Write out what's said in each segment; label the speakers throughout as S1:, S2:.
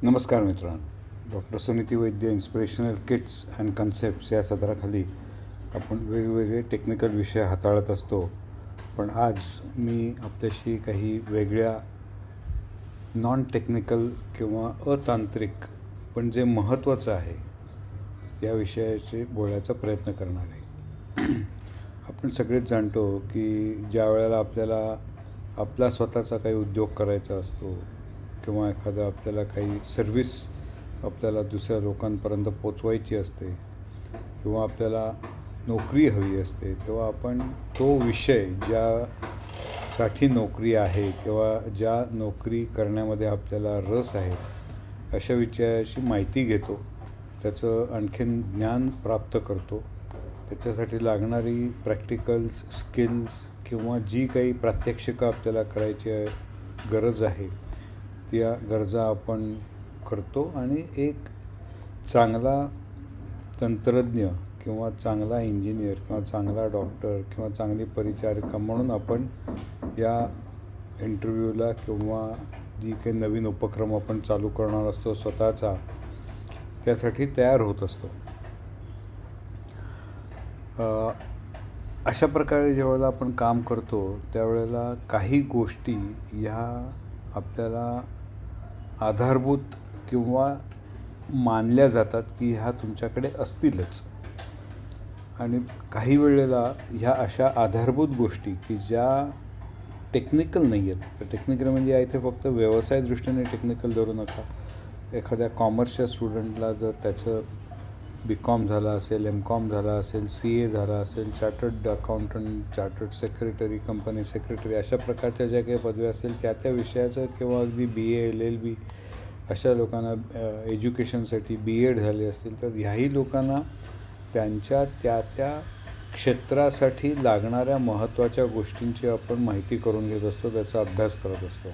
S1: नमस्कार मित्रांनो, doctor Suniti Vaidya inspirational kits and concepts या सदराखाली आपण वेगवेगळे टेक्निकल विषय हाताळत असतो. पण आज मी आपल्याशी काही वेगळ्या नॉन टेक्निकल किंवा अतांत्रिक पण जे महत्त्वाचं आहे या विषयाचे बोलायचा प्रयत्न करणार आहे. आपण सगळेच जाणतो की ज्या वेळेला आपल्याला आपला स्वतःचा काही उद्योग करायचा असतो किंवा एखादा आपल्याला काही सर्व्हिस आपल्याला दुसऱ्या लोकांपर्यंत पोचवायची असते किंवा आपल्याला नोकरी हवी असते, तेव्हा आपण तो विषय ज्यासाठी नोकरी आहे किंवा ज्या नोकरी करण्यामध्ये आपल्याला रस आहे अशा विषयाची माहिती घेतो, त्याचं आणखीन ज्ञान प्राप्त करतो. त्याच्यासाठी लागणारी प्रॅक्टिकल्स, स्किल्स किंवा जी काही प्रात्यक्षिकं आपल्याला करायची गरज आहे त्या गरजा आपण करतो आणि एक चांगला तंत्रज्ञ किंवा चांगला इंजिनियर किंवा चांगला डॉक्टर किंवा चांगली परिचारिका म्हणून आपण या इंटरव्ह्यूला किंवा जी काही नवीन उपक्रम आपण चालू करणार असतो स्वतःचा, त्यासाठी तयार होत असतो. अशा प्रकारे ज्यावेळेला आपण काम करतो त्यावेळेला काही गोष्टी ह्या आपल्याला आधारभूत किंवा मानल्या जातात की ह्या तुमच्याकडे असतीलच, आणि काही वेळेला ह्या अशा आधारभूत गोष्टी की ज्या टेक्निकल नाही आहेत. तर टेक्निकल म्हणजे इथे फक्त व्यवसाय दृष्टीने टेक्निकल धरू नका. एखाद्या कॉमर्सच्या स्टुडंटला जर त्याचं BCom झालं असेल, MCom झालं असेल, CA झालं असेल, chartered accountant, chartered secretary, company secretary, अशा प्रकारच्या ज्या काही पदव्या असेल त्या विषयाचं किंवा अगदी BA LLB अशा लोकांना एज्युकेशनसाठी BEd झाले असतील तर ह्याही लोकांना त्यांच्या त्या क्षेत्रासाठी लागणाऱ्या महत्त्वाच्या गोष्टींची आपण माहिती करून घेत असतो, त्याचा अभ्यास करत असतो.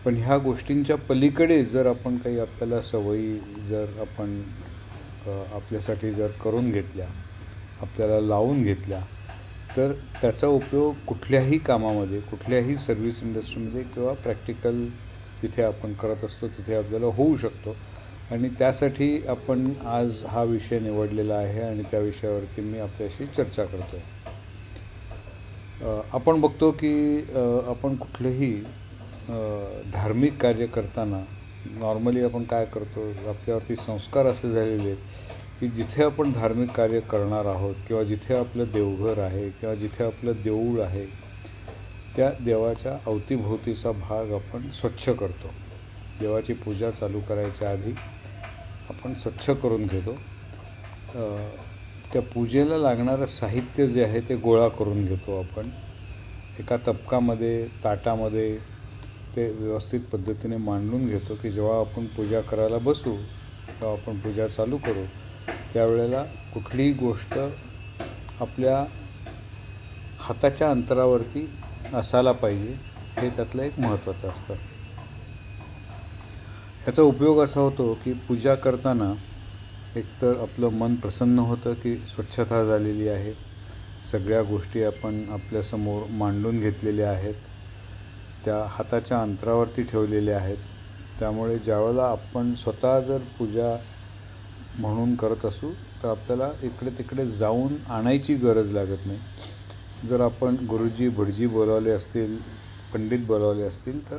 S1: पण ह्या गोष्टींच्या पलीकडे जर आपण काही आपल्याला सवयी जर आपण आपल्यासाठी जर करून घेतल्या, आपल्याला लावून घेतल्या, तर त्याचा उपयोग कुठल्याही कामामध्ये, कुठल्याही सर्व्हिस इंडस्ट्रीमध्ये किंवा प्रॅक्टिकल जिथे आपण करत असतो तिथे आपल्याला होऊ शकतो. आणि त्यासाठी आपण आज हा विषय निवडलेला आहे आणि त्या विषयावरती मी आपल्याशी चर्चा करतो आहे. आपण बघतो की आपण कुठलेही धार्मिक कार्य करताना नॉर्मली आपण काय करतो, आपल्यावरती संस्कार असे झालेले आहेत की जिथे आपण धार्मिक कार्य करणार आहोत किंवा जिथे आपलं देवघर आहे किंवा जिथे आपलं देऊळ आहे त्या देवाच्या अवतीभोवतीचा भाग आपण स्वच्छ करतो. देवाची पूजा चालू करायच्या आधी आपण स्वच्छ करून घेतो. त्या पूजेला लागणारं साहित्य जे आहे ते गोळा करून घेतो. आपण एका तबकामध्ये, ताटामध्ये ते व्यवस्थित पद्धतीने मांडून घेतो की जेव्हा आपण पूजा करायला बसू, तेव्हा आपण पूजा चालू करू, त्यावेळेला कुठलीही गोष्ट आपल्या हाताच्या अंतरावरती असायला पाहिजे, हे त्यातलं एक महत्त्वाचं असतं. ह्याचा उपयोग असा होतो की पूजा करताना एकतर आपलं मन प्रसन्न होतं की स्वच्छता झालेली आहे, सगळ्या गोष्टी आपण आपल्यासमोर मांडून घेतलेल्या आहेत, त्या हाताच्या अंतरावरती ठेवलेल्या आहेत. त्यामुळे ज्यावेळेला आपण स्वतः जर पूजा म्हणून करत असू तर आपल्याला इकडे तिकडे जाऊन आणायची गरज लागत नाही. जर आपण गुरुजी भटजी बोलावले असतील, पंडित बोलावले असतील तर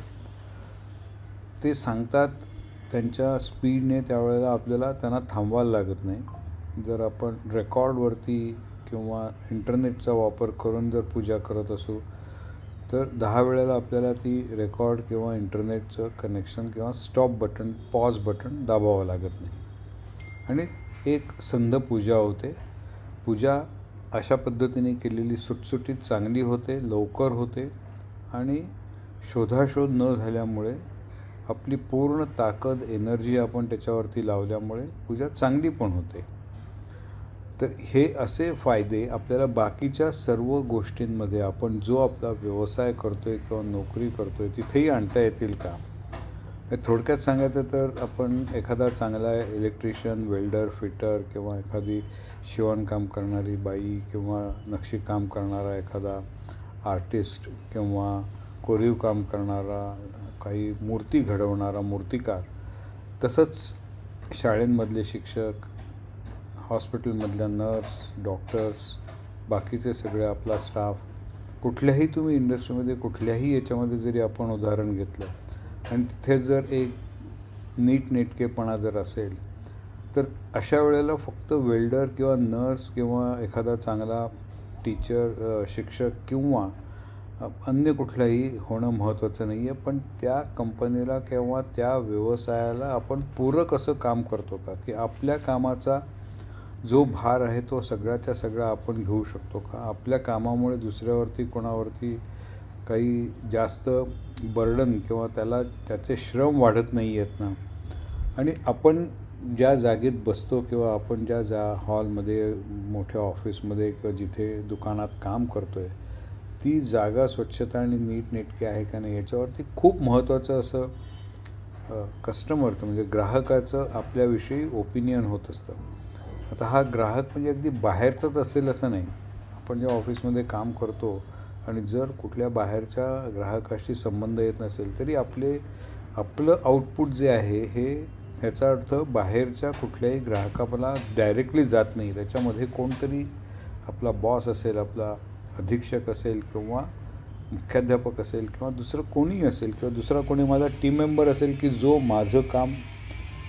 S1: ते सांगतात त्यांच्या स्पीडने, त्यावेळेला आपल्याला त्यांना थांबवायला लागत नाही. जर आपण रेकॉर्डवरती किंवा इंटरनेटचा वापर करून जर पूजा करत असू तर 10 वेळेला आपल्याला ती रेकॉर्ड किंवा इंटरनेटचं कनेक्शन किंवा स्टॉप बटन, पॉज बटन दाबावं लागत नाही आणि एक संध पूजा होते. पूजा अशा पद्धतीने केलेली सुटसुटीत चांगली होते, लवकर होते आणि शोधाशोध न झाल्यामुळे आपली पूर्ण ताकद, एनर्जी आपण त्याच्यावरती लावल्यामुळे पूजा चांगली पण होते. तर हे असे फायदे आपल्याला बाकीच्या सर्व गोष्टींमध्ये आपण जो आपला व्यवसाय करतो आहे किंवा नोकरी करतो आहे तिथेही आणता येतील का? थोडक्यात सांगायचं तर आपण एखादा चांगला इलेक्ट्रिशियन, वेल्डर, फिटर किंवा एखादी शिवणकाम करणारी बाई किंवा नक्षीकाम करणारा एखादा आर्टिस्ट किंवा कोरीव काम करणारा काही मूर्ती घडवणारा मूर्तिकार, तसंच शाळेंमधले शिक्षक, हॉस्पिटलमधल्या नर्स, डॉक्टर्स, बाकीचे सगळे आपला स्टाफ, कुठल्याही तुम्ही इंडस्ट्रीमध्ये कुठल्याही याच्यामध्ये जरी आपण उदाहरण घेतलं आणि तिथे जर एक नीटनेटकेपणा जर असेल, तर अशा वेळेला फक्त वेल्डर किंवा नर्स किंवा एखादा चांगला टीचर, शिक्षक किंवा अन्य कुठलाही होणं महत्त्वाचं नाही आहे, पण त्या कंपनीला किंवा त्या व्यवसायाला आपण पूरक असं काम करतो का, की आपल्या कामाचा जो भार आहे तो सगळ्याच्या सगळा आपण घेऊ शकतो का, आपल्या कामामुळे दुसऱ्यावरती कोणावरती काही जास्त बर्डन किंवा त्याचे श्रम वाढत नाही आहेत ना. आणि आपण ज्या जागेत बसतो किंवा आपण ज्या हॉलमध्ये, मोठ्या ऑफिसमध्ये किंवा जिथे दुकानात काम करतो आहे, ती जागा स्वच्छता आणि नीटनेटकी आहे का नाही याच्यावरती खूप महत्त्वाचं असं कस्टमरचं म्हणजे ग्राहकाचं आपल्याविषयी ओपिनियन होत असतं. आता हा ग्राहक म्हणजे अगदी बाहेरचाच असेल असं नाही. आपण जेव्हा ऑफिसमध्ये काम करतो आणि जर कुठल्या बाहेरच्या ग्राहकाशी संबंध येत नसेल तरी आपलं आउटपुट जे आहे हे ह्याचा अर्थ बाहेरच्या कुठल्याही ग्राहकाला डायरेक्टली जात नाही. त्याच्यामध्ये कोणतरी आपला बॉस असेल, आपला अधीक्षक असेल किंवा मुख्याध्यापक असेल किंवा दुसरं कोणी असेल किंवा दुसरा कोणी माझा टीम मेंबर असेल की जो माझं काम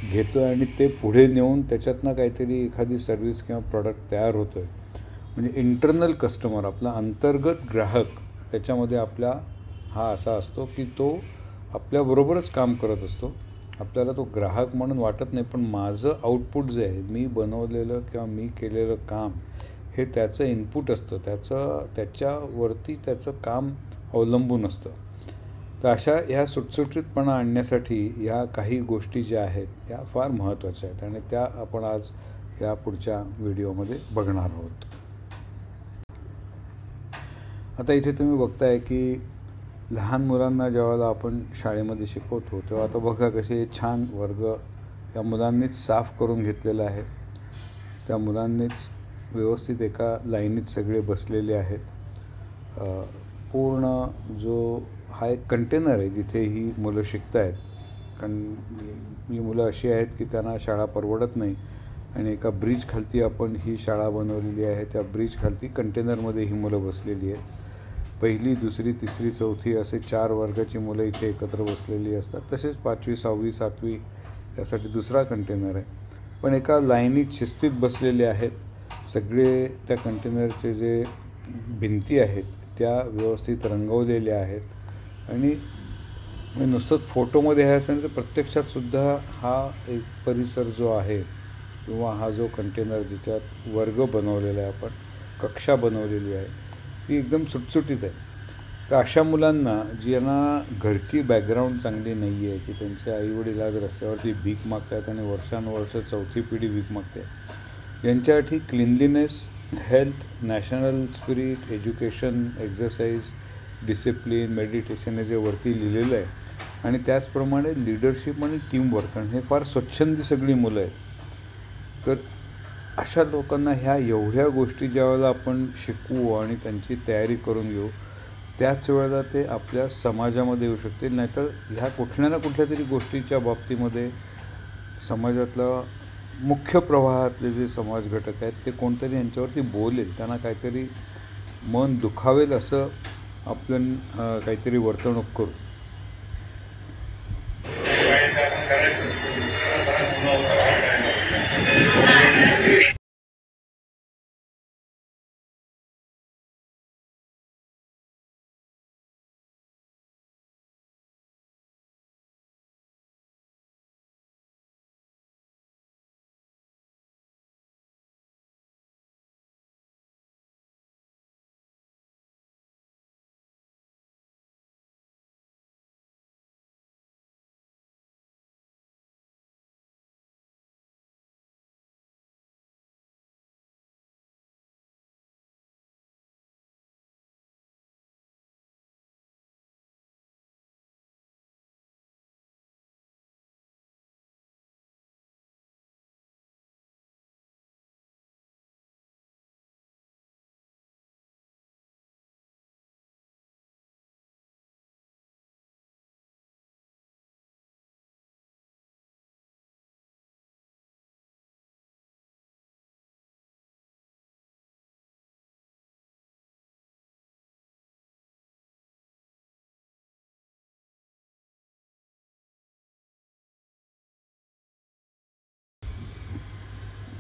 S1: घेतो आहे आणि ते पुढे नेऊन त्याच्यातनं काहीतरी एखादी सर्व्हिस किंवा प्रॉडक्ट तयार होतो आहे. म्हणजे इंटरनल कस्टमर, आपला अंतर्गत ग्राहक, त्याच्यामध्ये आपला हा असा असतो की तो आपल्याबरोबरच काम करत असतो. आपल्याला तो ग्राहक म्हणून वाटत नाही, पण माझं आउटपुट जे आहे, मी बनवलेलं किंवा मी केलेलं काम हे त्याचं इनपुट असतं, त्याच्यावरती त्याचं काम अवलंबून असतं. तर अशा ह्या सुटसुटीतपणा आणण्यासाठी ह्या काही गोष्टी ज्या आहेत त्या फार महत्त्वाच्या आहेत आणि त्या आपण आज या पुढच्या व्हिडिओमध्ये बघणार आहोत. आता इथे तुम्ही बघताय की लहान मुलांना ज्यावेळेला आपण शाळेमध्ये शिकवतो तेव्हा आता बघा कसे छान वर्ग या मुलांनीच साफ करून घेतलेला आहे. त्या मुलांनीच व्यवस्थित एका लाईनीत सगळे बसलेले आहेत. पूर्ण जो हा एक कंटेनर आहे जिथे ही मुलं शिकत आहेत, कारण ही मुलं अशी आहेत की त्यांना शाळा परवडत नाही आणि एका ब्रिज खालती आपण ही शाळा बनवलेली आहे. त्या ब्रिज खालती कंटेनरमध्ये ही मुलं बसलेली आहेत. पहिली, दुसरी, तिसरी, चौथी असे 4 वर्गाची मुलं इथे एकत्र बसलेली असतात. तसेच 5वी, 6वी, 7वी यासाठी दुसरा कंटेनर आहे. पण एका लाईनीत शिस्तीत बसलेले आहेत सगळे. त्या कंटेनरचे जे भिंती आहेत त्या व्यवस्थित रंगवलेल्या आहेत आणि नुसतं फोटोमध्ये हे असेल तर प्रत्यक्षात सुद्धा हा एक परिसर जो आहे किंवा हा जो कंटेनर ज्याच्यात वर्ग बनवलेला आहे, आपण कक्षा बनवलेली आहे, ती एकदम सुटसुटीत आहे. तर अशा मुलांना ज्यांना घरची बॅकग्राऊंड चांगली नाही आहे, की त्यांचे आईवडील आज रस्त्यावरती भीक मागतात आणि वर्षानुवर्ष चौथी पिढी भीक मागते, यांच्यासाठी cleanliness, health, national spirit, education, exercise, discipline, meditation हे जे वरती लिहिलेलं आहे आणि त्याचप्रमाणे लिडरशिप आणि टीमवर्क, आणि हे फार स्वच्छंदी सगळी मुलं आहेत. तर अशा लोकांना ह्या एवढ्या गोष्टी ज्या वेळेला आपण शिकवू आणि त्यांची तयारी करून घेऊ त्याच वेळेला ते आपल्या समाजामध्ये येऊ शकतील. नाहीतर ह्या कुठल्या ना कुठल्या तरी गोष्टीच्या बाबतीमध्ये समाजातला मुख्य प्रवाहातले जे समाज घटक आहेत ते कोणतरी यांच्यावरती बोलेल, त्यांना काहीतरी मन दुखावेल असं आपण काहीतरी वर्तणूक करू.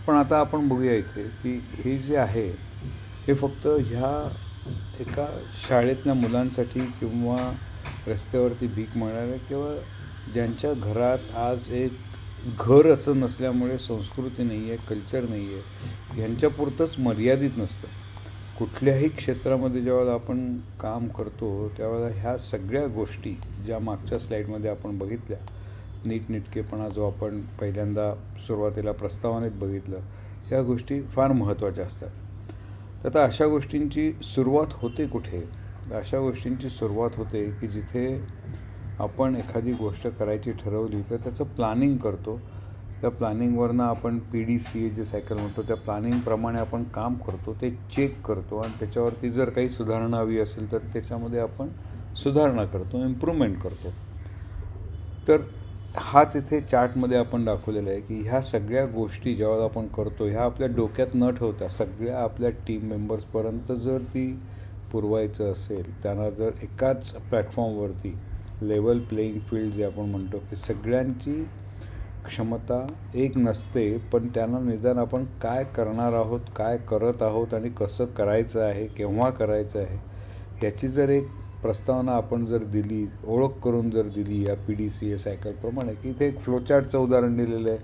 S1: पण आता आपण बघूया इथे की हे जे आहे हे फक्त ह्या एका शाळेतल्या मुलांसाठी किंवा रस्त्यावरती भीक मागणाऱ्या किंवा ज्यांच्या घरात आज एक घर असं नसल्यामुळे संस्कृती नाही आहे, कल्चर नाही आहे, ह्यांच्यापुरतंच मर्यादित नसतं. कुठल्याही क्षेत्रामध्ये ज्यावेळेला आपण काम करतो त्यावेळेला ह्या सगळ्या गोष्टी ज्या मागच्या स्लाईडमध्ये आपण बघितल्या, नीटनेटकेपणा जो आपण पहिल्यांदा सुरुवातीला प्रस्तावनेत बघितलं, ह्या गोष्टी फार महत्त्वाच्या असतात. तर आता अशा गोष्टींची सुरुवात होते कुठे? अशा गोष्टींची सुरुवात होते की जिथे आपण एखादी गोष्ट करायची ठरवली तर त्याचं प्लॅनिंग करतो. त्या प्लॅनिंगवरनं आपण PDCA जे सायकल म्हणतो त्या प्लॅनिंगप्रमाणे आपण काम करतो, ते चेक करतो आणि त्याच्यावरती जर काही सुधारणा हवी असेल तर त्याच्यामध्ये आपण सुधारणा करतो, इम्प्रूव्हमेंट करतो. तर हाच इथे चार्टमध्ये आपण दाखवलेला आहे की ह्या सगळ्या गोष्टी ज्यावेळेला आपण करतो ह्या आपल्या डोक्यात न ठेवता सगळ्या आपल्या टीम मेंबर्सपर्यंत जर ती पुरवायचं असेल, त्यांना जर एकाच प्लॅटफॉर्मवरती लेवल प्लेईंग फील्ड जे आपण म्हणतो की सगळ्यांची क्षमता एक नसते, पण त्यांना निदान आपण काय करणार आहोत, काय करत आहोत आणि कसं करायचं आहे, केव्हा करायचं आहे ह्याची जर एक प्रस्तावना आपण जर दिली, ओळख करून जर दिली या PDCA सायकलप्रमाणे, की इथे एक फ्लोचार्टचं उदाहरण दिलेलं आहे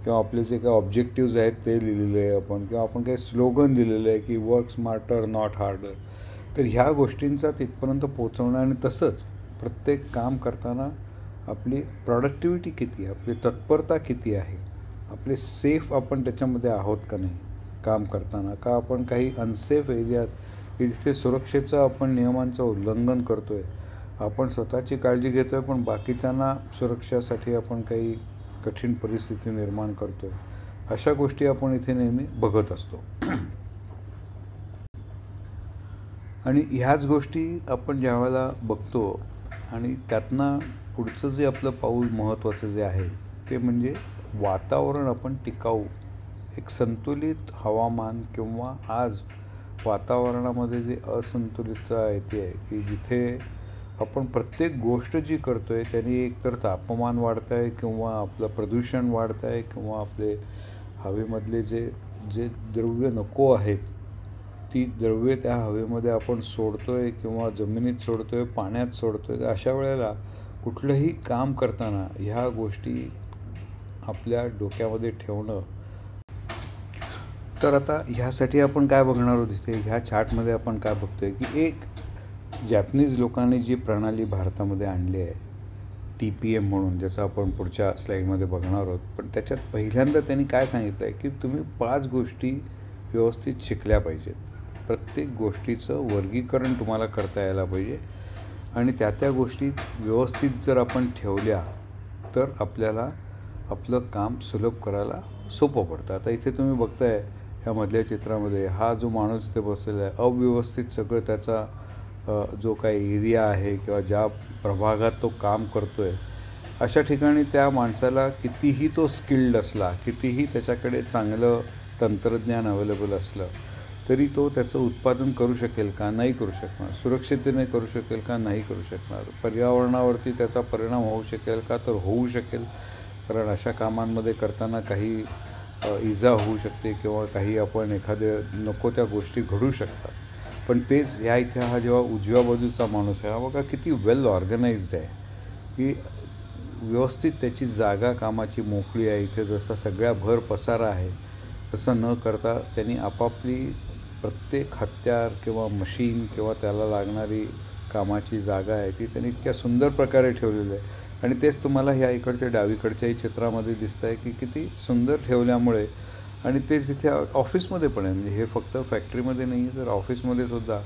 S1: किंवा आपले जे काही ऑब्जेक्टिव्ज आहेत ते लिहिलेले आहे आपण, किंवा आपण काही स्लोगन दिलेलं आहे की वर्क स्मार्टर नॉट हार्डर. तर ह्या गोष्टींचा तिथपर्यंत पोचवणं आणि तसंच प्रत्येक काम करताना आपली प्रॉडक्टिव्हिटी किती आहे, आपली तत्परता किती आहे, आपले सेफ आपण त्याच्यामध्ये आहोत का नाही काम करताना, का आपण काही अनसेफ एरियाज की जिथे सुरक्षेचं आपण नियमांचं उल्लंघन करतो आहे, आपण स्वतःची काळजी घेतो आहे पण बाकीच्यांना सुरक्षेसाठी आपण काही कठीण परिस्थिती निर्माण करतो आहे. अशा गोष्टी आपण इथे नेहमी बघत असतो. आणि ह्याच गोष्टी आपण ज्या वेळेला बघतो आणि त्यातनं पुढचं जे आपलं पाऊल महत्त्वाचं जे आहे ते म्हणजे वातावरण आपण टिकाऊ, एक संतुलित हवामान किंवा आज वातावरणामध्ये जे असंतुलितता येते आहे की जिथे आपण प्रत्येक गोष्ट जी करतो आहे त्यांनी एकतर तापमान वाढतं आहे किंवा आपलं प्रदूषण वाढतं आहे किंवा आपले हवेमधले जे जे द्रव्य नको आहेत ती द्रव्ये त्या हवेमध्ये आपण सोडतो आहे किंवा जमिनीत सोडतो आहे, पाण्यात सोडतो आहे. अशा वेळेला कुठलंही काम करताना ह्या गोष्टी आपल्या डोक्यामध्ये ठेवणं. तर आता ह्यासाठी आपण काय बघणार आहोत इथे ह्या चार्टमध्ये आपण काय बघतो आहे की एक जॅपनीज लोकांनी जी प्रणाली भारतामध्ये आणली आहे TPM म्हणून, ज्याचं आपण पुढच्या स्लाईडमध्ये बघणार आहोत. पण त्याच्यात पहिल्यांदा त्यांनी काय सांगितलं आहे की तुम्ही 5 गोष्टी व्यवस्थित शिकल्या पाहिजेत. प्रत्येक गोष्टीचं वर्गीकरण तुम्हाला करता यायला पाहिजे आणि त्या गोष्टी व्यवस्थित जर आपण ठेवल्या तर आपल्याला आपलं काम सुलभ करायला सोपं पडतं. आता इथे तुम्ही बघताय ह्यामधल्या चित्रामध्ये हा जो माणूस इथे बसलेला आहे, अव्यवस्थित सगळं त्याचा जो काही एरिया आहे किंवा ज्या प्रभागात तो काम करतो आहे अशा ठिकाणी त्या माणसाला कितीही तो स्किल्ड असला, कितीही त्याच्याकडे चांगलं तंत्रज्ञान अवेलेबल असलं तरी तो त्याचं उत्पादन करू शकेल का? नाही करू शकणार. सुरक्षिततेने करू शकेल का? नाही करू शकणार. पर्यावरणावरती त्याचा परिणाम होऊ शकेल का? तर होऊ शकेल, कारण अशा कामांमध्ये करताना काही इजा होऊ शकते किंवा काही आपण एखाद्या नको त्या गोष्टी घडू शकतात. पण तेच ह्या इथे हा जेव्हा उजव्या बाजूचा माणूस आहे हा बघा किती वेल ऑर्गनाइज्ड आहे की व्यवस्थित त्याची जागा कामाची मोकळी आहे. इथे जसा सगळ्या भर पसारा आहे तसं न करता त्यांनी आपापली प्रत्येक हत्यार किंवा मशीन किंवा त्याला लागणारी कामाची जागा आहे ती त्यांनी इतक्या सुंदर प्रकारे ठेवलेली आहे. आणि तेच तुम्हाला ह्या इकडच्या डावीकडच्याही चित्रामध्ये दिसतं आहे की किती सुंदर ठेवल्यामुळे. आणि तेच इथे ऑफिसमध्ये पण आहे, म्हणजे हे फक्त फॅक्टरीमध्ये नाही आहे तर ऑफिसमध्ये सुद्धा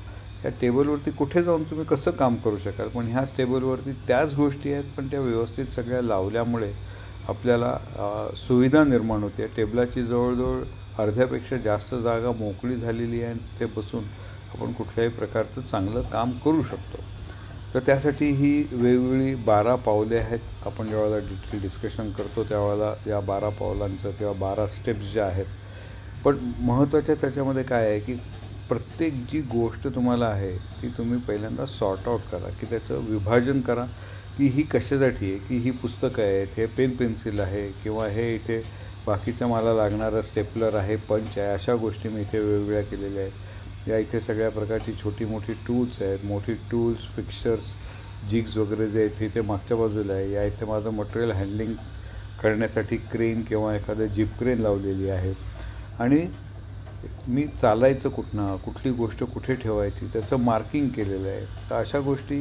S1: ह्या टेबलवरती कुठे जाऊन तुम्ही कसं काम करू शकाल, पण ह्याच टेबलवरती त्याच गोष्टी आहेत पण त्या व्यवस्थित सगळ्या लावल्यामुळे आपल्याला सुविधा निर्माण होते. टेबलाची जवळजवळ अर्ध्यापेक्षा जास्त जागा मोकळी झालेली आहे आणि तिथे बसून आपण कुठल्याही प्रकारचं चांगलं काम करू शकतो. तर त्यासाठी ही वेगवेगळी 12 पावले आहेत. आपण ज्यावेळेला डिटेल डिस्कशन करतो त्यावेळेला या 12 पावलांचं किंवा 12 स्टेप्स ज्या आहेत, पण महत्त्वाच्या त्याच्यामध्ये काय आहे की प्रत्येक जी गोष्ट तुम्हाला आहे ती तुम्ही पहिल्यांदा सॉर्ट आऊट करा, की त्याचं विभाजन करा की ही कशासाठी आहे, की ही पुस्तकं आहेत, हे पेन पेन्सिल आहे किंवा हे इथे बाकीचं मला लागणारं स्टेपलर आहे, पंच आहे, अशा गोष्टी मी इथे वेगवेगळ्या केलेल्या आहेत. या इथे सगळ्या प्रकारची छोटी मोठी टूल्स आहेत, मोठी टूल्स, फिक्सर्स, जिग्स वगैरे जे आहेत इथे मागच्या बाजूला आहे. या इथे माझं मटेरियल हँडलिंग करण्यासाठी क्रेन किंवा एखादं जिप क्रेन लावलेली आहे. आणि मी चालायचं कुठनं, कुठली गोष्ट कुठे ठेवायची त्याचं मार्किंग केलेलं आहे. तर अशा गोष्टी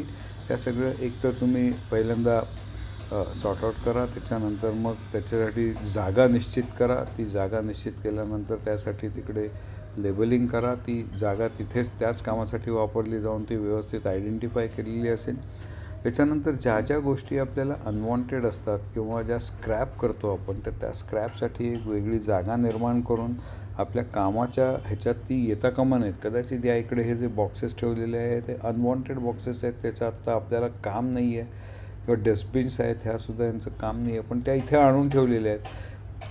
S1: या सगळं एकतर तुम्ही पहिल्यांदा सॉर्ट आउट करा, त्याच्यानंतर मग त्याच्यासाठी जागा निश्चित करा. ती जागा निश्चित केल्यानंतर त्यासाठी तिकडे लेबलिंग करा. ती जागा तिथेच त्याच कामासाठी वापरली जाऊन ती व्यवस्थित आयडेंटिफाय केलेली असेल. त्याच्यानंतर ज्या ज्या गोष्टी आपल्याला अनवॉन्टेड असतात किंवा ज्या स्क्रॅप करतो आपण, तर त्या स्क्रॅपसाठी एक वेगळी जागा निर्माण करून आपल्या कामाच्या ह्याच्यात ती येता कामा नयेत. कदाचित या इकडे हे जे बॉक्सेस ठेवलेले आहेत ते अनवॉन्टेड बॉक्सेस आहेत, त्याचं आत्ता आपल्याला काम नाही आहे. किंवा डस्टबिन्स आहेत, ह्यासुद्धा यांचं काम नाही आहे, पण त्या इथे आणून ठेवलेल्या आहेत.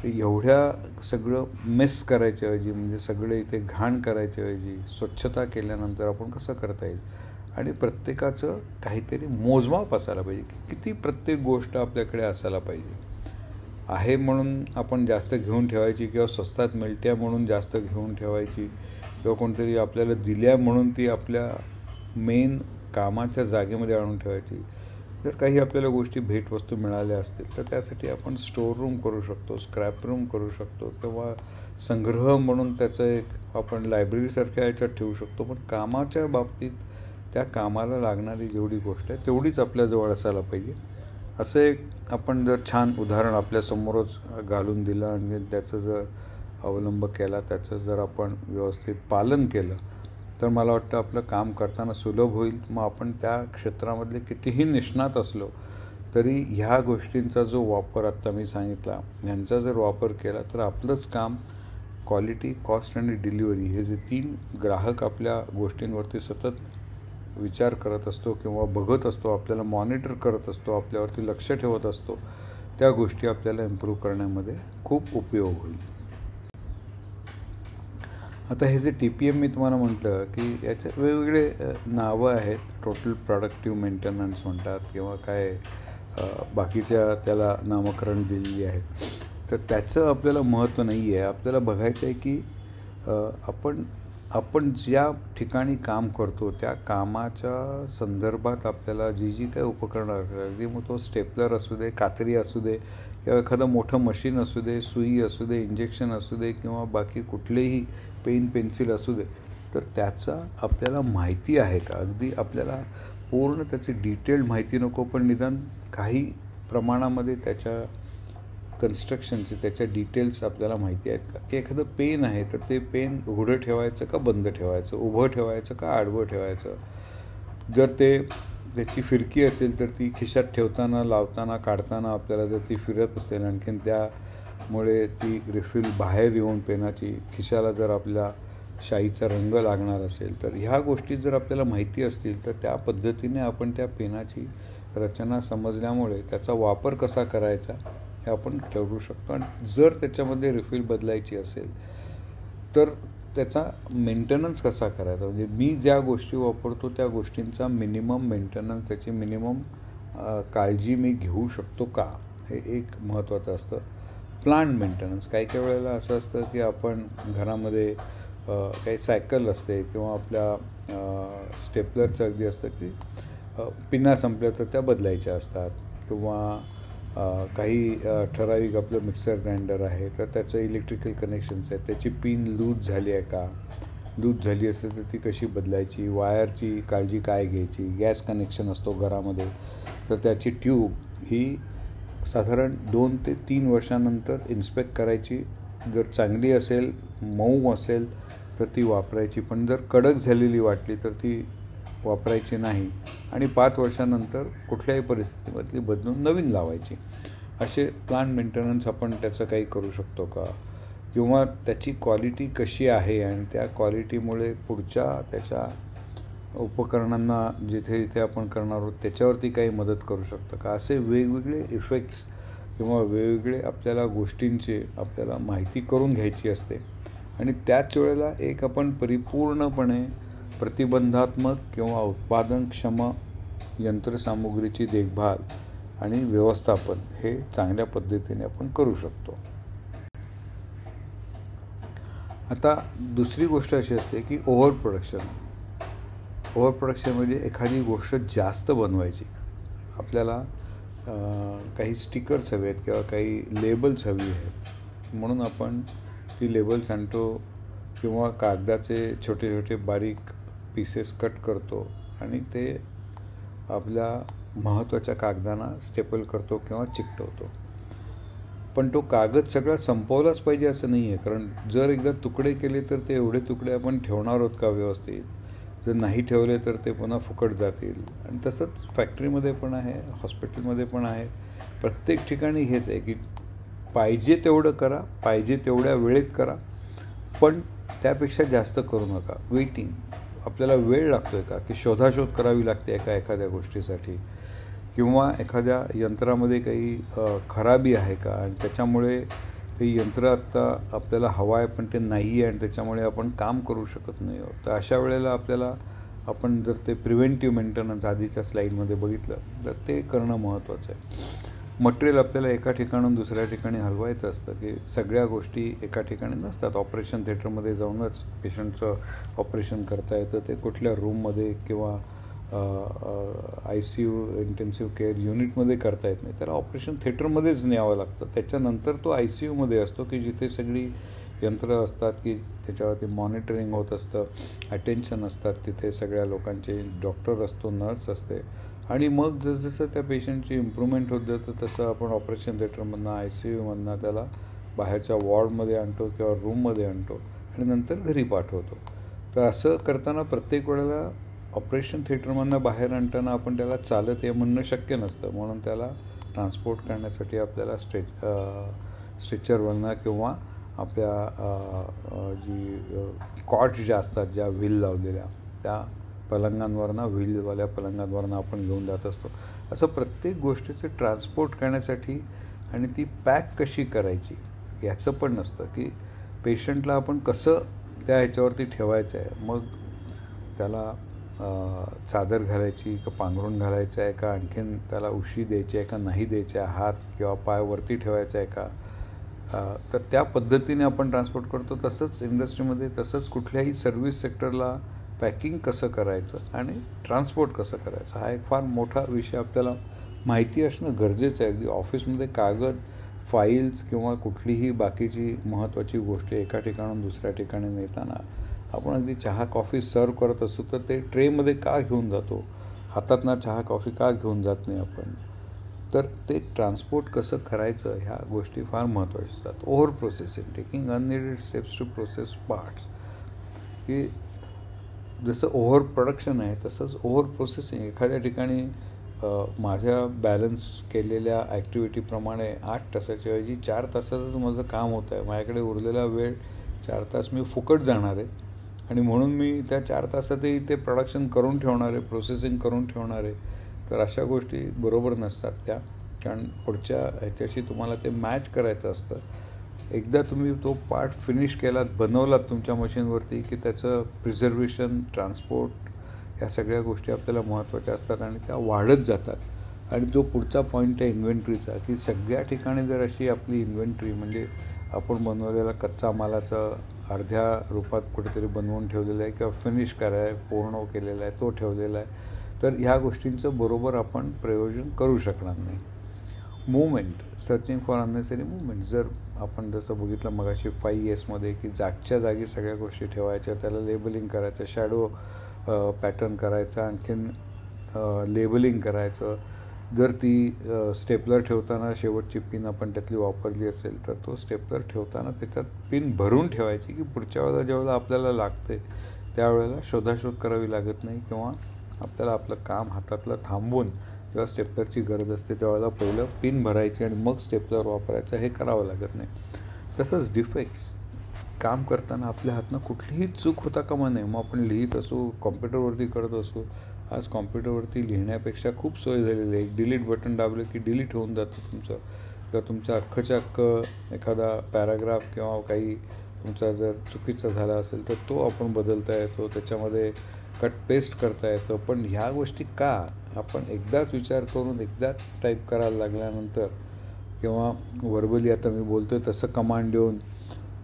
S1: ते एवढ्या सगळं मेस करायच्याऐवजी, म्हणजे सगळे इथे घाण करायच्याऐवजी स्वच्छता केल्यानंतर आपण कसं करता येईल. आणि प्रत्येकाचं काहीतरी मोजमाप असायला पाहिजे की किती प्रत्येक गोष्ट आपल्याकडे असायला पाहिजे. आहे म्हणून आपण जास्त घेऊन ठेवायची किंवा स्वस्तात मिळत्या म्हणून जास्त घेऊन ठेवायची किंवा कोणतरी आपल्याला दिल्या म्हणून ती आपल्या मेन कामाच्या जागेमध्ये आणून ठेवायची. जर काही आपल्याला गोष्टी भेटवस्तू मिळाल्या असतील तर त्यासाठी आपण स्टोअर रूम करू शकतो, स्क्रॅप रूम करू शकतो किंवा संग्रह म्हणून त्याचं एक आपण लायब्ररीसारख्या ह्याच्यात ठेवू शकतो. पण कामाच्या बाबतीत त्या कामाला लागणारी जेवढी गोष्ट आहे तेवढीच आपल्याजवळ असायला पाहिजे. असं एक आपण जर छान उदाहरण आपल्यासमोरच घालून दिलं आणि त्याचं जर अवलंब केला, त्याचं जर आपण व्यवस्थित पालन केलं तर मला वाटतं आपलं काम करताना सुलभ होईल. मग आपण त्या क्षेत्रामधले कितीही निष्णात असलो तरी ह्या गोष्टींचा जो वापर आत्ता मी सांगितला ह्यांचा जर वापर केला तर आपलंच काम क्वालिटी, कॉस्ट आणि डिलिव्हरी हे जे 3 ग्राहक आपल्या गोष्टींवरती सतत विचार करत असतो किंवा बघत असतो, आपल्याला मॉनिटर करत असतो, आपल्यावरती लक्ष ठेवत असतो, त्या गोष्टी आपल्याला इम्प्रूव्ह करण्यामध्ये खूप उपयोग होईल. आता हे जे TPM मी तुम्हाला म्हटलं की याचे वेगवेगळे नावं आहेत. टोटल प्रोडक्टिव्ह मेंटेनन्स म्हणतात किंवा काय बाकीच्या त्याला नामकरण दिलेली आहेत. तर त्याचं आपल्याला महत्त्व नाही आहे. आपल्याला बघायचं आहे की आपण ज्या ठिकाणी काम करतो त्या कामाच्या संदर्भात आपल्याला जी काही उपकरणं अगदी मग तो स्टेपलर असू दे, कात्री असू दे किंवा एखादं मोठं मशीन असू दे, सुई असू दे, इंजेक्शन असू दे किंवा बाकी कुठलेही पेन, पेन्सिल असू दे, तर त्याचा आपल्याला माहिती आहे का. अगदी आपल्याला पूर्ण त्याची डिटेल्ड माहिती नको, पण निदान काही प्रमाणामध्ये त्याच्या कन्स्ट्रक्शनचे त्याच्या डिटेल्स आपल्याला माहिती आहेत का. की एखादं पेन आहे तर ते पेन उघडं ठेवायचं का बंद ठेवायचं, उभं ठेवायचं का आडवं ठेवायचं. जर त्याची फिरकी असेल तर ती खिशात ठेवताना, लावताना, काढताना आपल्याला जर ती फिरत असेल आणखीन त्यामुळे ती रिफिल बाहेर येऊन पेनाची खिशाला जर आपल्या शाईचा रंग लागणार असेल तर ह्या गोष्टी जर आपल्याला माहिती असतील तर त्या पद्धतीने आपण त्या पेनाची रचना समजल्यामुळे त्याचा वापर कसा करायचा हे आपण ठरवू शकतो. आणि जर त्याच्यामध्ये रिफिल बदलायची असेल तर त्याचा मेंटेनन्स कसा करायचा. म्हणजे मी ज्या गोष्टी वापरतो त्या गोष्टींचा मिनिमम मेंटेनन्स, त्याची मिनिमम काळजी मी घेऊ शकतो का, हे एक महत्त्वाचं असतं. प्लांट मेंटेनन्स काही काही वेळेला असं असतं की आपण घरामध्ये काही सायकल असते किंवा आपल्या स्टेपलरचं अगदी असतं की पिना संपल्या तर त्या बदलायच्या असतात किंवा काही ठराविक आपलं मिक्सर ग्राइंडर आहे तर त्याचं इलेक्ट्रिकल कनेक्शन्स आहेत, त्याची पिन लूज झाली आहे का, लूज झाली असेल तर ती कशी बदलायची, वायरची काळजी काय घ्यायची. गॅस कनेक्शन असतो घरामध्ये तर त्याची ट्यूब ही साधारण 2 ते 3 वर्षानंतर इन्स्पेक्ट करायची. जर चांगली असेल, मऊ असेल तर ती वापरायची, पण जर कडक झालेली वाटली तर ती वापरायची नाही आणि 5 वर्षानंतर कुठल्याही परिस्थितीमधली बदलून नवीन लावायची. असे प्लांट मेंटेनन्स आपण त्याचं काही करू शकतो का, किंवा त्याची क्वालिटी कशी आहे आणि त्या क्वालिटीमुळे पुढच्या त्याच्या उपकरणांना जिथे जिथे आपण करणार आहोत त्याच्यावरती काही मदत करू शकतं का. असे वेगवेगळे इफेक्ट्स किंवा वेगवेगळे आपल्याला गोष्टींची आपल्याला माहिती करून घ्यायची असते. आणि त्याच वेळेला एक आपण परिपूर्णपणे प्रतिबंधात्मक किंवा उत्पादनक्षम यंत्रसामुग्रीची देखभाल आणि व्यवस्थापन हे चांगल्या पद्धतीने आपण करू शकतो. आता दुसरी गोष्ट अशी असते की ओव्हर प्रोडक्शन म्हणजे एखादी गोष्ट जास्त बनवायची. आपल्याला काही स्टिकर्स हवे आहेत किंवा काही लेबल्स हवी आहेत म्हणून आपण ती लेबल्स आणतो किंवा कागदाचे छोटे छोटे बारीक पीसेस कट करतो आणि ते आपल्या महत्त्वाच्या कागदांना स्टेपल करतो किंवा चिकटवतो. पण तो कागद सगळा संपवलाच पाहिजे असं नाही आहे, कारण जर एकदा तुकडे केले तर ते एवढे तुकडे आपण ठेवणार आहोत का व्यवस्थित? जर नाही ठेवले तर ते पुन्हा फुकट जातील. आणि तसंच फॅक्टरीमध्ये पण आहे, हॉस्पिटलमध्ये पण आहे, प्रत्येक ठिकाणी हेच आहे की पाहिजे तेवढं करा, पाहिजे तेवढ्या वेळेत करा, पण त्यापेक्षा जास्त करू नका. वेटिंग, आपल्याला वेळ लागतो आहे का, की शोधाशोध करावी लागते का एखाद्या गोष्टीसाठी, किंवा एखाद्या यंत्रामध्ये काही खराबी आहे का आणि त्याच्यामुळे ते यंत्र आत्ता आपल्याला हवं आहे पण ते नाही आहे आणि त्याच्यामुळे आपण काम करू शकत नाही आहोत. तर अशा वेळेला आपल्याला आपण जर ते प्रिव्हेंटिव्ह मेंटेनन्स आधीच्या स्लाईडमध्ये बघितलं तर ते करणं महत्त्वाचं आहे. मटेरियल आपल्याला एका ठिकाणून दुसऱ्या ठिकाणी हलवायचं असतं, की सगळ्या गोष्टी एका ठिकाणी नसतात. ऑपरेशन थिएटरमध्ये जाऊनच पेशंटचं ऑपरेशन करता येतं, ते कुठल्या रूममध्ये किंवा ICU इंटेन्सिव्ह केअर युनिटमध्ये करता येत नाही, त्याला ऑपरेशन थिएटरमध्येच न्यावं लागतं. त्याच्यानंतर तो ICUमध्ये असतो की जिथे सगळी यंत्र असतात, की त्याच्यावरती मॉनिटरिंग होत असतं, अटेन्शन असतात तिथे सगळ्या लोकांचे, डॉक्टर असतो, नर्स असते. आणि मग जसजसं त्या पेशंटची इम्प्रूव्हमेंट होत जातं तसं आपण ऑपरेशन थिएटरमधनं ICUमधनं त्याला बाहेरच्या वॉर्डमध्ये आणतो किंवा रूममध्ये आणतो आणि नंतर घरी पाठवतो. तर असं करताना प्रत्येक वेळेला ऑपरेशन थिएटरमधनं बाहेर आणताना आपण त्याला चालत ये म्हणणं शक्य नसतं, म्हणून त्याला ट्रान्सपोर्ट करण्यासाठी आपल्याला स्ट्रेचरवरनं किंवा आपल्या जी कॉट्स ज्या असतात, ज्या व्हील लावलेल्या, त्या पलंगांवरनं, व्हीलवाल्या पलंगांवरनं आपण घेऊन जात असतो. असं प्रत्येक गोष्टीचं ट्रान्सपोर्ट करण्यासाठी आणि ती पॅक कशी करायची याचं पण नसतं, की पेशंटला आपण कसं त्या ह्याच्यावरती ठेवायचं आहे. मग त्याला चादर घालायची का पांघरून घालायचं आहे का, आणखीन त्याला उशी द्यायची आहे का नाही द्यायची आहे, हात किंवा पाय वरती ठेवायचा आहे का, तर त्या पद्धतीने आपण ट्रान्सपोर्ट करतो. तसंच इंडस्ट्रीमध्ये, तसंच कुठल्याही सर्व्हिस सेक्टरला पॅकिंग कसं करायचं आणि ट्रान्सपोर्ट कसं करायचं हा एक फार मोठा विषय आपल्याला माहिती असणं गरजेचं आहे. अगदी ऑफिसमध्ये कागद, फाईल्स किंवा कुठलीही बाकीची महत्त्वाची गोष्टी एका ठिकाणून दुसऱ्या ठिकाणी नेताना आपण अगदी चहा कॉफी सर्व करत असतो तर ते ट्रेमध्ये का घेऊन जातो, हातातनं चहा कॉफी का घेऊन जात नाही आपण. तर ते ट्रान्सपोर्ट कसं करायचं ह्या गोष्टी फार महत्त्वाच्या असतात. Over processing, taking unneeded steps to process parts, की जसं ओव्हर प्रोडक्शन आहे तसंच ओव्हर प्रोसेसिंग. एखाद्या ठिकाणी माझ्या बॅलन्स केलेल्या ॲक्टिव्हिटीप्रमाणे 8 तासाच्या ऐवजी 4 तासाचंच माझं काम होतं आहे, माझ्याकडे उरलेला वेळ 4 तास मी फुकट जाणार आहे आणि म्हणून मी त्या 4 तासातही ते प्रोडक्शन करून ठेवणार आहे, प्रोसेसिंग करून ठेवणार आहे. तर अशा गोष्टी बरोबर नसतात त्या, कारण पुढच्या ह्याच्याशी तुम्हाला ते मॅच करायचं असतं. एकदा तुम्ही तो पार्ट फिनिश केलात, बनवलात तुमच्या मशीनवरती, की त्याचं प्रिझर्वेशन, ट्रान्सपोर्ट ह्या सगळ्या गोष्टी आपल्याला महत्त्वाच्या असतात आणि त्या वाढत जातात. आणि जो पुढचा पॉईंट आहे इन्व्हेंटरीचा, की सगळ्या ठिकाणी जर अशी आपली इन्व्हेंटरी म्हणजे आपण बनवलेला कच्चा मालाचं अर्ध्या रूपात कुठेतरी बनवून ठेवलेलं आहे किंवा फिनिश पूर्ण केलेला आहे तो ठेवलेला आहे, तर ह्या गोष्टींचं बरोबर आपण प्रयोजन करू शकणार नाही. Movement, searching for unnecessary movement. जर आपण जसं बघितलं मगाशी 5Sमध्ये, की जागच्या जागी सगळ्या गोष्टी ठेवायच्या, त्याला लेबलिंग करायचं, शॅडो पॅटर्न करायचा, आणखीन लेबलिंग करायचं. जर ती स्टेपलर ठेवताना शेवटची पिन आपण त्यातली वापरली असेल तर तो स्टेपलर ठेवताना त्याच्यात पिन भरून ठेवायची, की पुढच्या वेळेला ज्यावेळेला आपल्याला लागते त्यावेळेला शोधाशोध करावी लागत नाही किंवा आपल्याला आपलं काम हातातलं थांबवून जेव्हा स्टेपलरची गरज असते त्यावेळेला पहिलं पिन भरायची आणि मग स्टेपलर वापरायचं, हे करावं लागत नाही. तसंच डिफेक्ट्स, काम करताना आपल्या हातनं कुठलीही चूक होता कामा नये. मग आपण लिहित असू, कॉम्प्युटरवरती करत असू. आज कॉम्प्युटरवरती लिहिण्यापेक्षा खूप सोय झालेली आहे. एक डिलीट बटन दाबलं की डिलीट होऊन जातं तुमचं, किंवा तुमचं अख्खच्या अख्खं एखादा पॅराग्राफ किंवा काही तुमचा जर चुकीचा झाला असेल तर तो आपण बदलता येतो, त्याच्यामध्ये कट पेस्ट करता येतं. पण ह्या गोष्टी का आपण एकदाच विचार करून एकदाच टाईप करायला लागल्यानंतर किंवा व्हर्बली आता मी बोलतो आहे तसं कमांड देऊन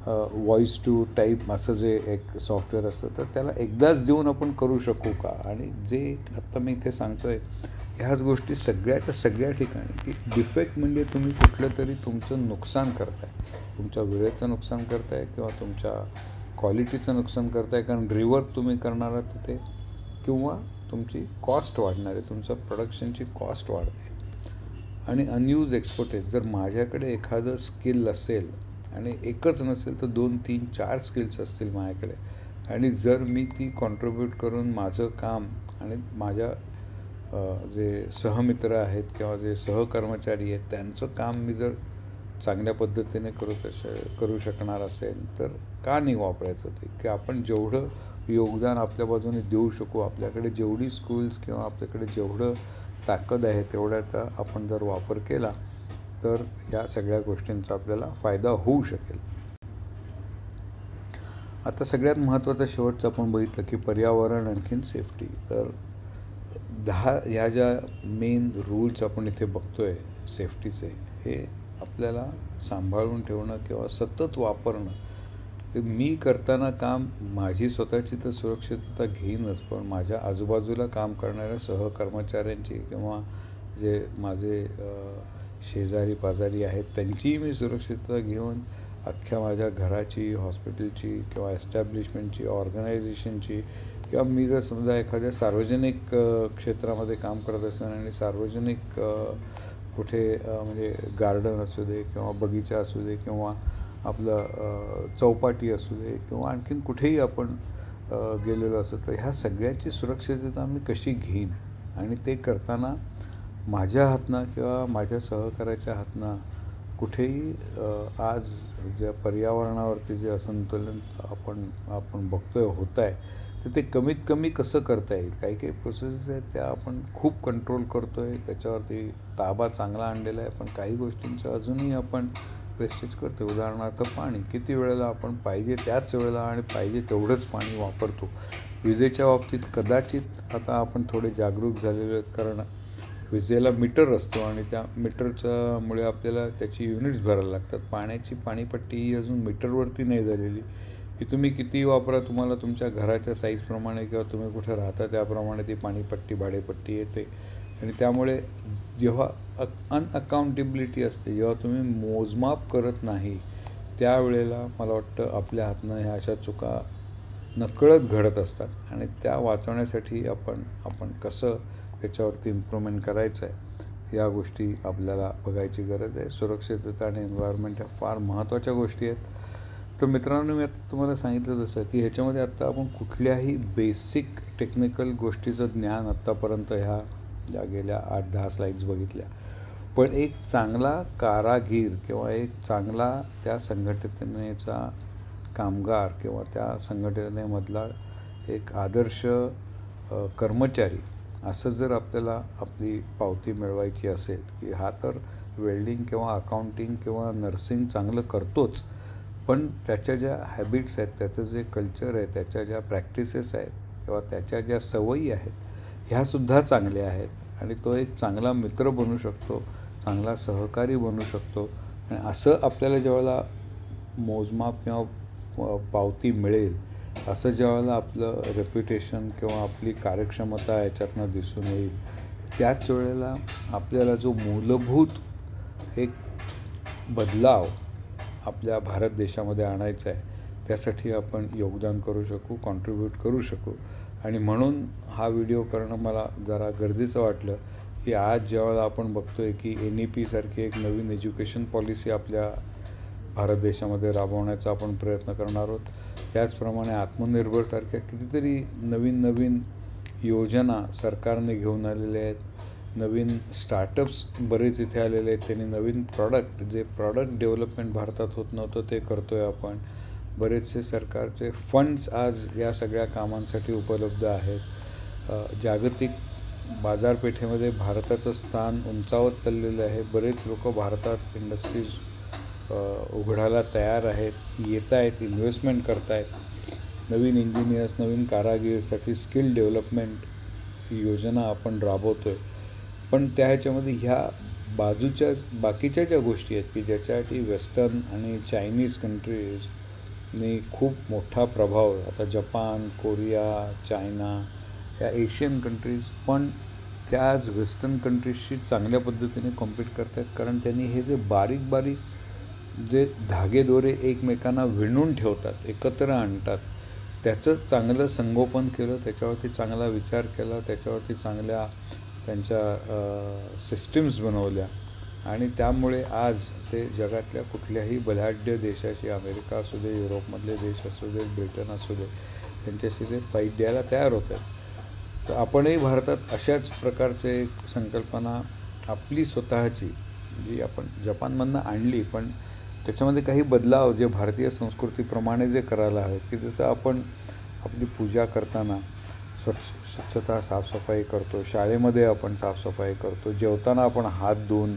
S1: व्हॉइस टू टाईप असं जे एक सॉफ्टवेअर असतं, तर त्याला एकदाच देऊन आपण करू शकू का? आणि जे आत्ता मी इथे सांगतो आहे ह्याच गोष्टी सगळ्याच्या सगळ्या ठिकाणी की डिफेक्ट म्हणजे तुम्ही कुठलं तरी तुमचं नुकसान करताय, तुमच्या वेळेचं नुकसान करताय किंवा तुमच्या क्वालिटीचं नुकसान करताय, कारण रिवर्क तुम्ही करणार आहात तिथे, किंवा तुमची कॉस्ट वाढणार आहे, तुमचं प्रोडक्शनची कॉस्ट वाढते. आणि अनयूज एक्सपोर्टेज, जर माझ्याकडे एखादं स्किल असेल आणि एकच नसेल तर 2, 3, 4 स्किल्स असतील माझ्याकडे, आणि जर मी ती कॉन्ट्रीब्यूट करून माझं काम आणि माझ्या जे सहमित्र आहेत किंवा जे सहकर्मचारी आहेत त्यांचं काम मी जर चांगल्या पद्धतीने करू शकणार असेल, तर का नाही वापरायचं ते? की आपण जेवढं योगदान आपल्या बाजूने देऊ शकू, आपल्याकडे जेवढी स्किल्स किंवा आपल्याकडे जेवढं ताकद आहे तेवढ्याचा आपण जर वापर केला तर या सगळ्या गोष्टींचा आपल्याला फायदा होऊ शकेल. आता सगळ्यात महत्त्वाचं शेवटचं आपण बघितलं की पर्यावरण आणखीन सेफ्टी. तर 10 ह्या ज्या मेन रूल्स आपण इथे बघतो आहे सेफ्टीचे, हे आपल्याला सांभाळून ठेवणं किंवा सतत वापरणं. मी करताना काम माझी स्वतःची तर सुरक्षितता घेईनच, पण माझ्या आजूबाजूला काम करणाऱ्या सहकर्मचाऱ्यांची किंवा जे माझे शेजारी पाजारी आहेत त्यांचीही मी सुरक्षितता घेऊन अख्ख्या माझ्या घराची, हॉस्पिटलची किंवा एस्टॅब्लिशमेंटची, ऑर्गनायझेशनची, किंवा मी जर समजा एखाद्या सार्वजनिक क्षेत्रामध्ये काम करत असेल आणि सार्वजनिक कुठे म्हणजे गार्डन असू दे किंवा बगीचा असू दे किंवा आपलं चौपाटी असू दे किंवा आणखीन कुठेही आपण गेलेलो असतो, तर ह्या सगळ्याची सुरक्षितता मी कशी घेईन, आणि ते करताना माझ्या हातनं किंवा माझ्या सहकार्याच्या हातनं कुठेही आज ज्या पर्यावरणावरती जे असंतुलन आपण बघतोय होत आहे, तर ते कमीत कमी कसं करता येईल. काही काही प्रोसेसेस आहेत त्या आपण खूप कंट्रोल करतो आहे, त्याच्यावरती ताबा चांगला आणलेला आहे, पण काही गोष्टींचं अजूनही आपण वेस्टेज करतो. उदाहरणार्थ पाणी, किती वेळेला आपण पाहिजे त्याच वेळेला आणि पाहिजे तेवढंच पाणी वापरतो. विजेच्या बाबतीत कदाचित आता आपण थोडे जागरूक झालेलो आहेत, कारण विजेला मीटर असतो आणि त्या मीटरच्यामुळे आपल्याला त्याची युनिट्स भरायला लागतात. पाण्याची पाणीपट्टी ही अजून मीटरवरती नाही झालेली, की तुम्ही कितीही वापरा, तुम्हाला तुमच्या घराच्या साईजप्रमाणे किंवा तुम्ही कुठे राहता त्याप्रमाणे ती पाणीपट्टी, भाडेपट्टी येते. आणि त्यामुळे जेव्हा अनअकाउंटेबिलिटी असते, जेव्हा तुम्ही मोजमाप करत नाही, त्यावेळेला मला वाटतं आपल्या हातनं ह्या अशा चुका नकळत घडत असतात, आणि त्या वाचवण्यासाठी आपण कसं त्याच्यावरती इम्प्रूव्हमेंट करायचं आहे या गोष्टी आपल्याला बघायची गरज आहे. सुरक्षितता आणि एन्व्हायरमेंट ह्या फार महत्त्वाच्या गोष्टी आहेत. तर मित्रांनो, मी आता तुम्हाला सांगितलं तसं की ह्याच्यामध्ये आत्ता आपण कुठल्याही बेसिक टेक्निकल गोष्टीचं ज्ञान आत्तापर्यंत ह्या ज्या गेल्या 8-10 स्लाईड्स बघितल्या, पण एक चांगला कारागीर किंवा एक चांगला त्या संघटनेचा कामगार किंवा त्या संघटनेमधला एक आदर्श कर्मचारी असं जर आपल्याला आपली पावती मिळवायची असेल की हा तर वेल्डिंग किंवा अकाउंटिंग किंवा नर्सिंग चांगलं करतोच, पण त्याच्या ज्या हॅबिट्स आहेत, त्याचं जे कल्चर आहे, त्याच्या ज्या प्रॅक्टिसेस आहेत किंवा त्याच्या ज्या सवयी आहेत, ह्यासुद्धा चांगल्या आहेत, आणि तो एक चांगला मित्र बनू शकतो, चांगला सहकारी बनू शकतो. आणि असं आपल्याला ज्यावेळेला मोजमाप किंवा पावती मिळेल, असं ज्यावेळेला आपलं रेप्युटेशन किंवा आपली कार्यक्षमता याच्यातनं दिसून येईल, त्याच वेळेला आपल्याला जो मूलभूत एक बदलाव आपल्या भारत देशामध्ये आणायचा आहे, त्यासाठी आपण योगदान करू शकू, कॉन्ट्रीब्यूट करू शकू. आणि म्हणून हा व्हिडिओ करणं मला जरा गरजेचं वाटलं, की आज ज्यावेळेला आपण बघतो आहे की NEP सारखी एक नवीन एज्युकेशन पॉलिसी आपल्या भारत देशामध्ये राबवण्याचा आपण प्रयत्न करणार आहोत. त्याचप्रमाणे आत्मनिर्भरसारख्या कितीतरी नवीन योजना सरकारने घेऊन आलेल्या आहेत. नवीन स्टार्टअप्स बरेच इथे आलेले आहेत. त्यांनी नवीन जे प्रॉडक्ट डेव्हलपमेंट भारतात होत नव्हतं ते करतो आहे आपण. बरेचसे सरकारचे फंड्स आज या सगळ्या कामांसाठी उपलब्ध आहेत. जागतिक बाजारपेठेमध्ये भारताचं स्थान उंचावत चाललेलं आहे. बरेच लोक भारतात इंडस्ट्रीज उघडायला तयार आहेत, येत आहेत, इन्व्हेस्टमेंट करत आहेत. नवीन इंजिनियर्स, नवीन कारागीरसाठी स्किल डेव्हलपमेंट योजना आपण राबवतो आहे. पण त्या ह्याच्यामध्ये ह्या बाकीच्या ज्या गोष्टी आहेत की ज्याच्यासाठी वेस्टर्न आणि चायनीज कंट्रीज ने खूप मोठा प्रभाव आता जपान, कोरिया, चायना या एशियन कंट्रीज पण त्याच वेस्टर्न कंट्रीजशी चांगल्या पद्धतीने कॉम्पीट करत आहेत, कारण त्यांनी हे जे बारीक बारीक जे धागेदोरे एकमेकांना विणून ठेवतात, एकत्र आणतात, त्याचं चांगलं संगोपन केलं, त्याच्यावरती चांगला विचार केला, त्याच्यावरती चांगल्या त्यांच्या सिस्टीम्स बनवल्या आणि त्यामुळे आज ते जगातल्या कुठल्याही बलाढ्य देशाशी, अमेरिका असू दे, युरोपमधले देश असू दे, ब्रिटन असू दे, त्यांच्याशी ते फाईट द्यायला तयार होत आहेत. तर आपणही भारतात अशाच प्रकारचे एक संकल्पना आपली स्वतःची जी आपण जपानमधनं आणली, पण त्याच्यामध्ये काही बदलाव जे भारतीय संस्कृतीप्रमाणे जे करायला हवे, की जसं आपण आपली पूजा करताना स्वच्छता साफसफाई करतो, शाळेमध्ये आपण साफसफाई करतो, जेवताना आपण हात धुवून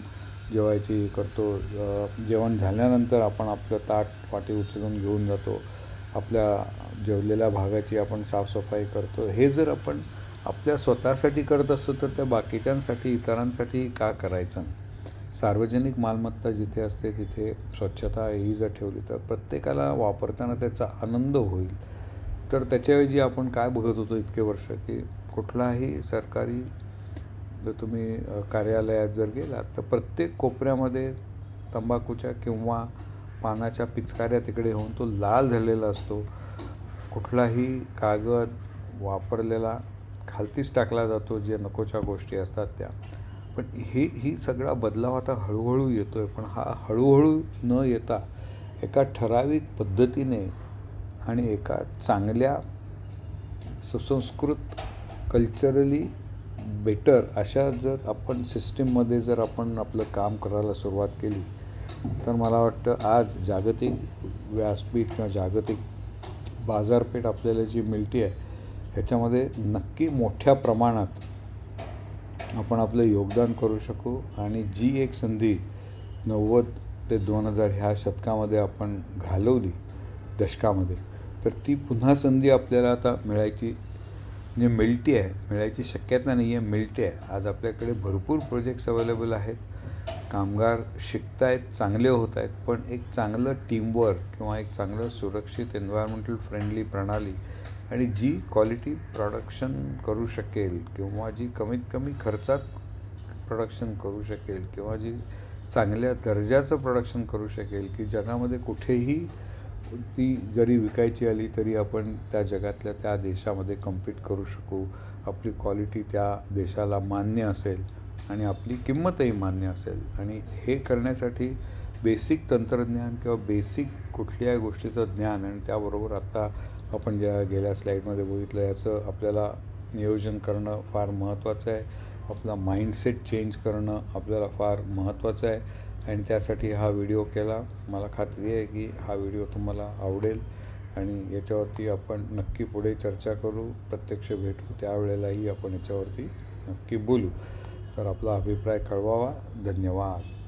S1: जेवायची करतो, जेवण झाल्यानंतर आपण आपलं ताट वाटी उचलून घेऊन जातो, आपल्या जेवलेल्या भागाची आपण साफसफाई करतो. हे जर आपण आपल्या स्वतःसाठी करत असतो तर त्या बाकीच्यांसाठी, इतरांसाठी का करायचं? सार्वजनिक मालमत्ता जिथे असते तिथे स्वच्छता ही जर ठेवली तर प्रत्येकाला वापरताना त्याचा आनंद होईल. तर त्याच्याऐवजी आपण काय बघत होतो इतके वर्ष, की कुठलाही सरकारी जर तुम्ही कार्यालयात जर गेलात तर प्रत्येक कोपऱ्यामध्ये तंबाखूच्या किंवा पानाच्या पिचकाऱ्या तिकडे होऊन तो लाल झालेला असतो. कुठलाही कागद वापरलेला खालतीच टाकला जातो, जे नकोच्या गोष्टी असतात त्या. पण ही सगळा बदलाव आता हळूहळू येतो आहे, पण हा हळूहळू न येता एका ठराविक पद्धतीने आणि एका चांगल्या सुसंस्कृत कल्चरली बेटर अशा जर आपण सिस्टीममध्ये जर आपण आपलं काम करायला सुरुवात केली तर मला वाटतं आज जागतिक व्यासपीठ किंवा जागतिक बाजारपेठ आपल्याला जी मिळते आहे ह्याच्यामध्ये नक्की मोठ्या प्रमाणात आपण आपलं योगदान करू शकू. आणि जी एक संधी 90 ते 2000 ह्या शतकामध्ये आपण घालवली, दशकामध्ये, तर ती पुन्हा संधी आपल्याला आता मिळायची म्हणजे मिळायची शक्यता नाही आहे, मिळते आहे. आज आपल्याकडे भरपूर प्रोजेक्ट्स अवेलेबल आहेत, कामगार शिकत आहेत, चांगले होत आहेत, पण एक चांगलं टीमवर्क किंवा एक चांगलं सुरक्षित एन्व्हायरमेंटल फ्रेंडली प्रणाली आणि जी क्वालिटी प्रोडक्शन करू शकेल किंवा जी कमीत कमी खर्चात प्रोडक्शन करू शकेल किंवा जी चांगल्या दर्जाचं प्रोडक्शन करू शकेल, की जगामध्ये कुठेही ती जरी विकायची आली तरी आपण त्या जगातल्या त्या देशामध्ये कम्पीट करू शकू, आपली क्वालिटी त्या देशाला मान्य असेल आणि आपली किंमतही मान्य असेल. आणि हे करण्यासाठी बेसिक तंत्रज्ञान किंवा बेसिक कुठल्याही गोष्टीचं ज्ञान आणि त्याबरोबर आत्ता आपण ज्या गेल्या स्लाईडमध्ये बघितलं याचं आपल्याला नियोजन करणं फार महत्त्वाचं आहे. आपला माइंडसेट चेंज करणं आपल्याला फार महत्त्वाचं आहे आणि त्यासाठी हा व्हिडिओ केला. मला खात्री आहे की हा व्हिडिओ तुम्हाला आवडेल आणि याच्यावरती आपण नक्की पुढे चर्चा करू, प्रत्यक्ष भेटू, त्यावेळेलाही आपण याच्यावरती नक्की बोलू. तर आपला अभिप्राय कळवावा. धन्यवाद.